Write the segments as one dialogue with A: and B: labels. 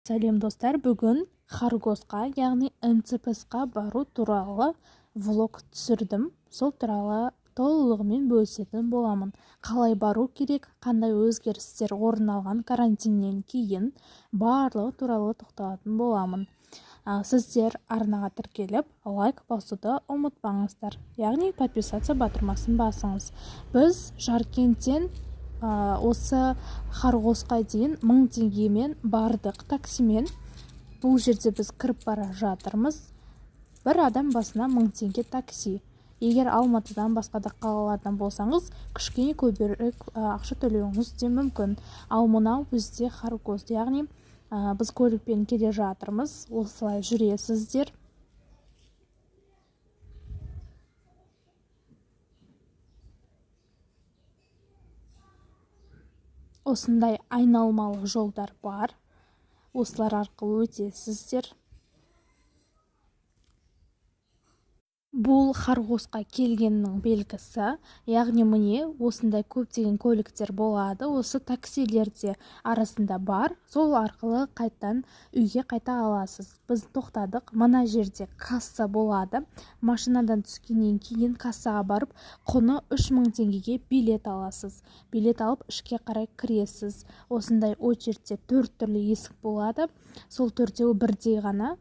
A: Сәлем достар, бүгін Харгосқа, яғни МЦПС-қа бару туралы влог түсірдім. Сол туралы толығымен бөлісетін боламын. Қалай бару керек, қандай өзгерістер орын алған карантиннен кейін барлығы туралы тоқталатын боламын. Сіздер арнаға тіркеліп, лайк басуды ұмытпаңыздар. Яғни подписаться батырмасын басыңыз. Біз Жаркенттен осы Харгосқа дейін 1000 теңгемен бардық таксимен. Бұл жерде біз кіріп бара жатырмыз. Бір адам басына 1000 теңге такси. Егер Алматыдан басқа да қалалардан болсаңыз, кішкене көбірек ақша төлеуіңіз де мүмкін. Ал мынау бізде Харгос, яғни біз көлікпен келе жатырмыз. Осылай жүресіздер. Осындай айналмалы жолдар бар. Осылар арқылы өтесіздер. Бұл Харгосқа келгеннің белгісі, яғни міне осындай көптеген көліктер болады. Осы таксилерде арасында бар, сол арқылы қайттан үйге қайта аласыз. Біз тоқтадық, мына жерде касса болады. Машинадан түскеннен кейін кассаға барып, құны 3000 теңгеге билет аласыз. Билет алып ішке қарай кіресіз. Осындай очередьте 4 түрлі есік болады. Сол төртеуі бірдей ғана.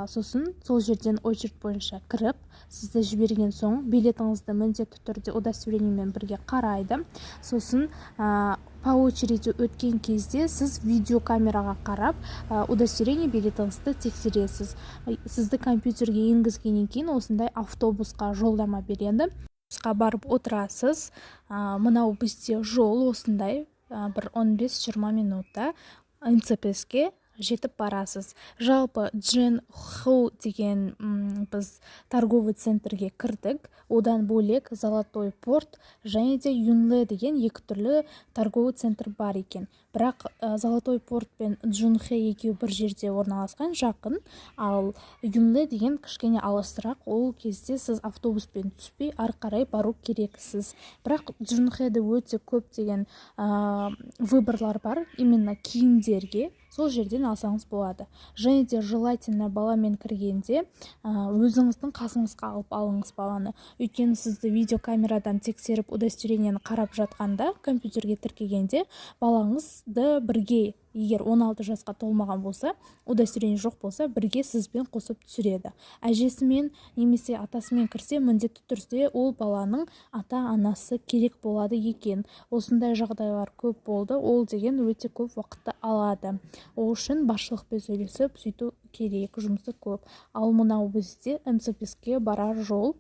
A: Сосын сол жерден очередь бойынша кіріп, сізді жіберген соң билетіңізді міндетті түрде удостоверениемен бірге қарайды. Сосын по очереди өткен кезде сіз видеокамераға қарап, удостоверение билетіңізді тексересіз. Сізді компьютерге енгізгеннен кейін осындай автобусқа жолдама береді. Автобусқа барып отырасыз. Мынау бізде жол осындай бір 15-20 минутта МЦПС-ке жетіп барасыз. Жалпы Джен Ху деген біз торговый центрге кірдік. Одан бөлек Золотой порт және де Юнле деген екі түрлі торговый центр бар екен. Бірақ Золотой порт пен Джунхэ екеуі бір жерде орналасқан, жақын, ал Юнле деген кішкене алысырақ. Ол кезде сіз автобуспен түспей ары қарай бару керексіз. Бірақ Джунхэде өте көп деген выборлар бар, именно киімдерге. Сол жерден алсаңыз болады. Және де желательно баламен кіргенде өзіңіздің қасыңызға алып алыңыз баланы. Өйткені сізді видеокамерадан тексеріп удостоверениені қарап жатқанда, компьютерге тіркегенде балаңызды бірге, егер 16 жасқа толмаған болса, удостоверение жоқ болса, бірге сізбен қосып түсіреді. Әжесімен немесе атасымен кірсе, міндетті түрде ол баланың ата-анасы керек болады екен. Осындай жағдайлар көп болды. Ол деген өте көп уақытты алады. Ол үшін басшылықпен сөйлесіп, сөйту керек, жұмысы көп. Ал мынау бізде МЦПС-ке барар жол.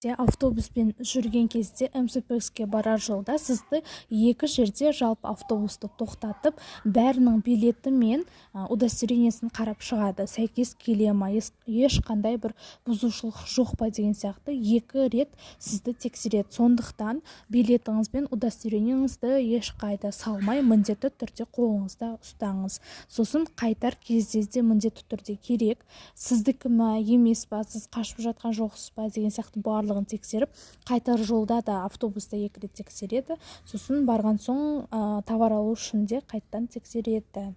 A: Автобуспен жүрген кезде МЦПС-ке барар жолда сізді екі жерде жалпы автобусты тоқтатып, бәрінің билеті мен удостоверениесін қарап шығады. Сәйкес келе ма, ешқандай бір бұзушылық жоқ па деген сияқты екі рет сізді тексереді. Сондықтан билетіңіз бен удостоверениеңізді ешқайда салмай, міндетті түрде қолыңызда ұстаңыз. Сосын қайтар кезде де міндетті түрде керек. Сіздікі ма, емес па, сіз қашып жатқан жоқсыз ба деген сияқты барлығын тексеріп, қайтар жолда да автобуста екі рет тексереді. Сосын барған соң товар алу үшін де қайттан тексереді.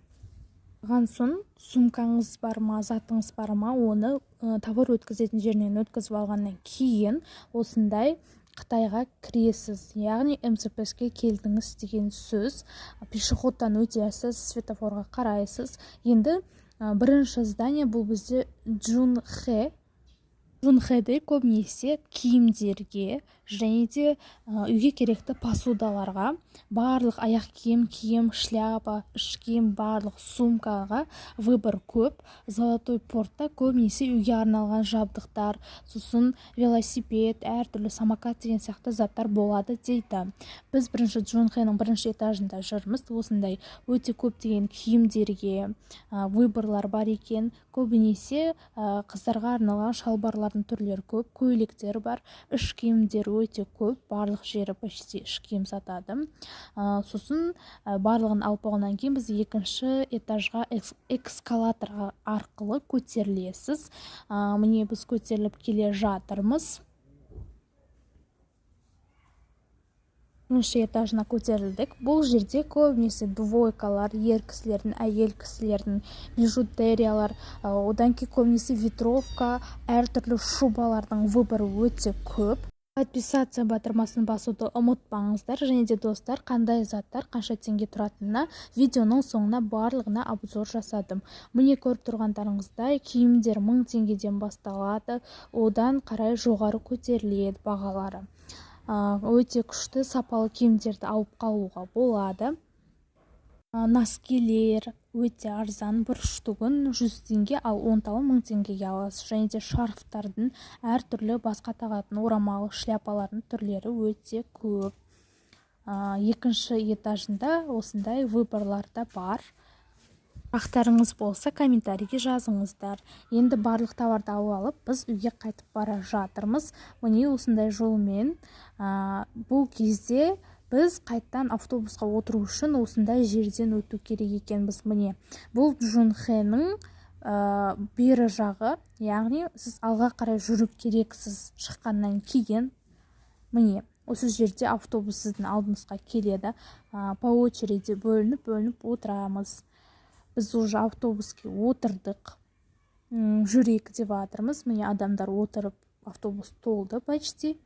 A: Барған соң сумкаңыз бар ма, затыңыз бар ма, оны товар өткізетін жерінен өткізіп алғаннан кейін осындай Қытайға кіресіз, яғни МЦПС-ке келдіңіз деген сөз. Пешеходтан өтесіз, светофорға қарайсыз. Енді бірінші здание бұл бізде Джунхэ. Джунхэде көбінесе киімдерге және де үйге керекті посудаларға, барлық аяқ киім, шляпа, іш киім, барлық сумкаға выбор көп. Золотой портта көбінесе үйге арналған жабдықтар, сосын велосипед, әртүрлі самокат деген сияқты заттар болады дейді. Біз бірінші Джунхэның бірінші этажында жүрміз. Осындай өте көптеген киімдерге выборлар бар екен. Көбінесе қыздарға арналған шалбарлардың түрлері көп, көйлектер бар, іш киімдер өте көп, барлық жері почти іш киім сатады. Сосын барлығын алып болғаннан кейін біз екінші этажға эскалатор арқылы көтерілесіз. Міне біз көтеріліп келе жатырмыз. бірінші этажына көтерілдік. Бұл жерде көбінесе двойкалар, ер кісілердің, әйел кісілердің бижутериялар, одан кейін көбінесе ветровка, әртүрлі шубалардың выборы өте көп. Подписация батырмасын басуды ұмытпаңыздар, және де достар, қандай заттар қанша теңге тұратынына видеоның соңына барлығына обзор жасадым. Міне көріп тұрғандарыңыздай киімдер 1000 теңгеден басталады, одан қарай жоғары көтеріледі бағалары. Өте күшті сапалы киімдерді алып қалуға болады. Носкилер өте арзан, бір штугын 100 теңге, ал 10 талы 1000 теңгеге аласыз. Және де шарфтардың әртүрлі басқа тағатын орамалы шляпалардың түрлері өте көп. Екінші этажында осындай выборларда бар. Сұрақтарыңыз болса комментарийге жазыңыздар. Енді барлық товарды алып, біз үйге қайтып бара жатырмыз. Міне осындай жолмен. Бұл кезде біз қайттан автобусқа отыру үшін осындай жерден өту керек екенбіз. Міне бұл Джунхэнің бері жағы, яғни сіз алға қарай жүріп керексіз шыққаннан кейін. Міне осы жерде автобус сіздің алдыңызға келеді. По очереди бөлініп отырамыз. Біз уже автобуске отырдық, жүрек деп жатырмыз. Міне адамдар отырып, автобус толды почти.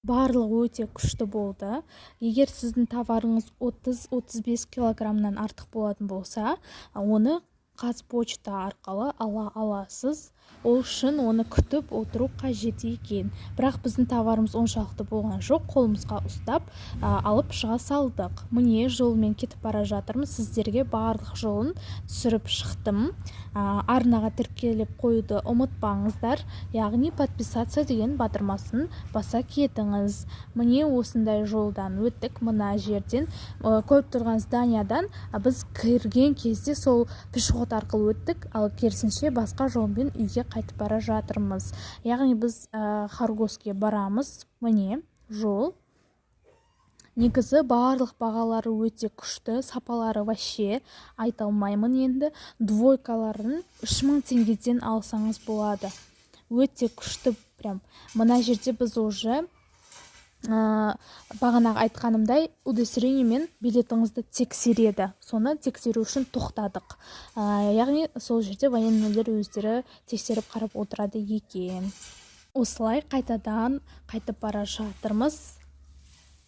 A: Барлығы өте күшті болды. Егер сіздің товарыңыз 30-35 килограммнан артық болатын болса, оны Қазпочта арқылы ала аласыз. Ол үшін оны күтіп отыру қажет екен. Бірақ біздің товарымыз оншалықты болған жоқ. Қолымызға ұстап алып шыға салдық. Міне жолмен кетіп бара жатырмыз. Сіздерге барлық жолын түсіріп шықтым. Арнаға тіркеліп қоюды ұмытпаңыздар. Яғни подписация деген батырмасын баса кетіңіз. Міне осындай жолдан өттік. Мына жерден көріп тұрған зданиядан біз кірген кезде сол пешеход арқылы өттік, ал керісінше басқа жолмен үйге қайтып бара жатырмыз. Яғни біз Харгоске барамыз. Міне жол. Негізі барлық бағалары өте күшті, сапалары вообще айта алмаймын енді. Двойкаларын 3000 теңгеден алсаңыз болады. Өте күшті прям. Мына жерде біз уже бағанағы айтқанымдай удостоверение мен билетіңізді тексереді. Соны тексеру үшін тоқтадық. Яғни сол жерде военнойлер өздері тексеріп қарап отырады екен. Осылай қайтадан қайтып бара жатырмыз.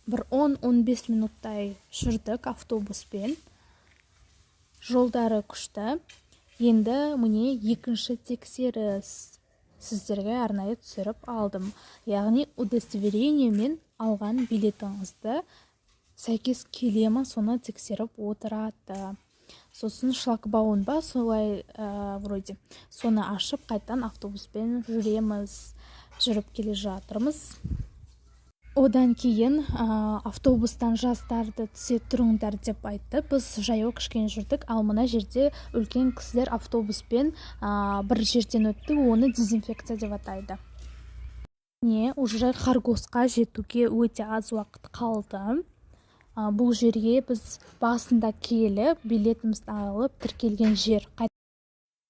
A: Бір 10-15 минуттай жүрдік автобуспен. Жолдары күшті. Енді міне екінші тексеріс. Сіздерге арнайы түсіріп алдым. Яғни удостоверение мен алған билетіңізді сәйкес келемі, соны тексеріп отырады. Сосын шлагбаум ба, солай вроде. Соны ашып қайттан автобуспен жүреміз. Жүріп келе жатырмыз. Одан кейін автобустан жастарды түсе тұрыңдар деп айтты. Біз жаяу кішкене жүрдік, ал мына жерде үлкен кісілер автобуспен бір жерден өтті, оны дезинфекция деп атайды. Не, уже Харгосқа жетуге өте аз уақыт қалды. Бұл жерге біз басында келіп, билетімізді алып, тіркелген жер.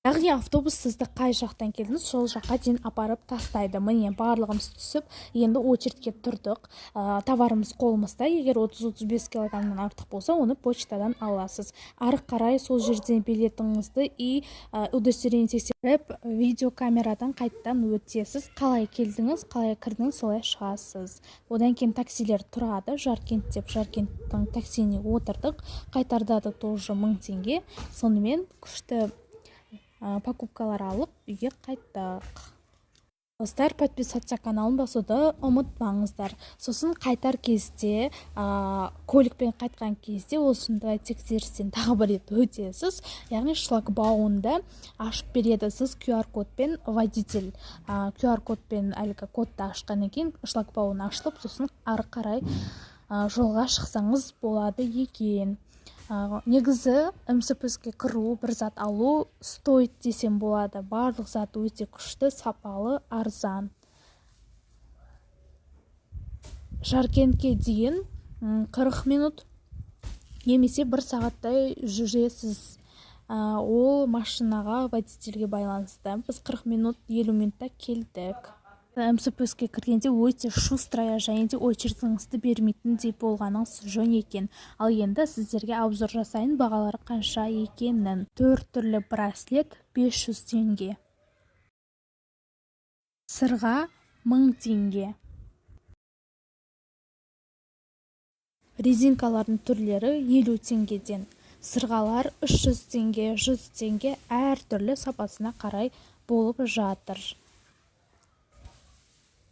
A: Яғни автобус сізді қай жақтан келдіңіз, сол жаққа дейін апарып тастайды. Міне барлығымыз түсіп, енді очередьке тұрдық. Товарымыз қолымызда, егер 30-35 килограммнан артық болса, оны почтадан аласыз. Ары қарай сол жерден билетіңізді и удостоверение тексеріп, видеокамерадан қайттан өтесіз. Қалай келдіңіз, қалай кірдіңіз, солай шығасыз. Одан кейін таксилер тұрады. Жаркент деп, Жаркенттің таксиіне отырдық. Қайтардады тоже 1000 теңге. Сонымен күшті покупкалар алып үйге қайттық. Достар, подписаться каналын басуды ұмытпаңыздар. Сосын қайтар кезде, көлікпен қайтқан кезде осындай тексерістен тағы бір рет өтесіз. Яғни шлагбаумды ашып береді. Сіз QR-кодпен водитель QR-кодпен әлгі кодты ашқаннан кейін шлагбаум ашылып, сосын ары қарай жолға шықсаңыз болады екен. Негізі МСПСке кіру, бір зат алу стоит десем болады. Барлық зат өте күшті, сапалы, арзан. Жаркентке дейін 40 минут немесе 1 сағаттай жүресіз. Ол машинаға, водительге байланысты. Біз 40 минут, 50 минутта келдік. МСПСке кіргенде өте шустрая және де очередіңізді бермейтіндей болғаныңыз жөн екен. Ал енді сіздерге обзор жасайын, бағалары қанша екенін. 4 түрлі браслет 500 теңге. Сырға 1000 теңге. Резинкалардың түрлері 50 теңгеден. Сырғалар 300 теңге, 100 теңге әр түрлі сапасына қарай болып жатыр.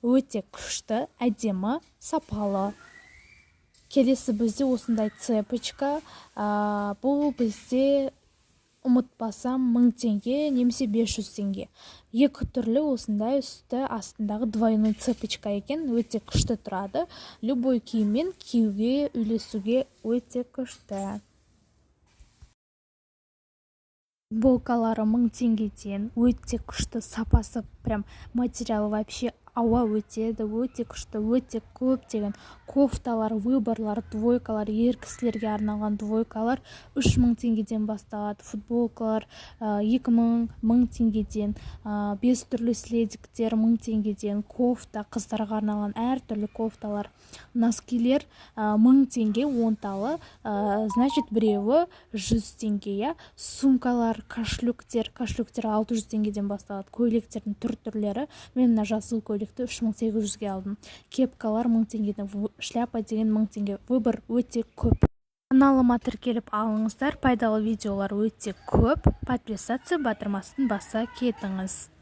A: Өте күшті, әдемі, сапалы. Келесі бізде осындай цепочка. Бұл бізде ұмытпасам 1000 теңге немесе 500 теңге. Екі түрлі осындай үсті астындағы двойной цепочка екен. Өте күшті тұрады. Любой киіммен киюге, үйлесуге өте күшті. Болкалары 1000 теңгеден. Өте күшті, сапасы прям материал вообще ауа өтеді, өте күшті, өте көп деген кофталар, выборлар, двойкалар, ер кісілерге арналған двойкалар 3000 теңгеден басталады. Футболкалар 2000, 1000 теңгеден, 5 түрлі следиктер 1000 теңгеден, кофта, қыздарға арналған әр түрлі кофталар, носкилер 1000 теңге онталы, значит біреуі 100 теңге. Сумкалар, кашлюктер 600 теңгеден басталады. Көйлектердің түрлері, мен мына жасыл көйлекті 3800-ге алдым. Кепкалар 1000 теңгеден, шляпа деген 1000 теңге. Выбор өте көп. Каналыма тіркеліп алыңыздар, пайдалы видеолар өте көп. Подписаться батырмасын баса кетіңіз.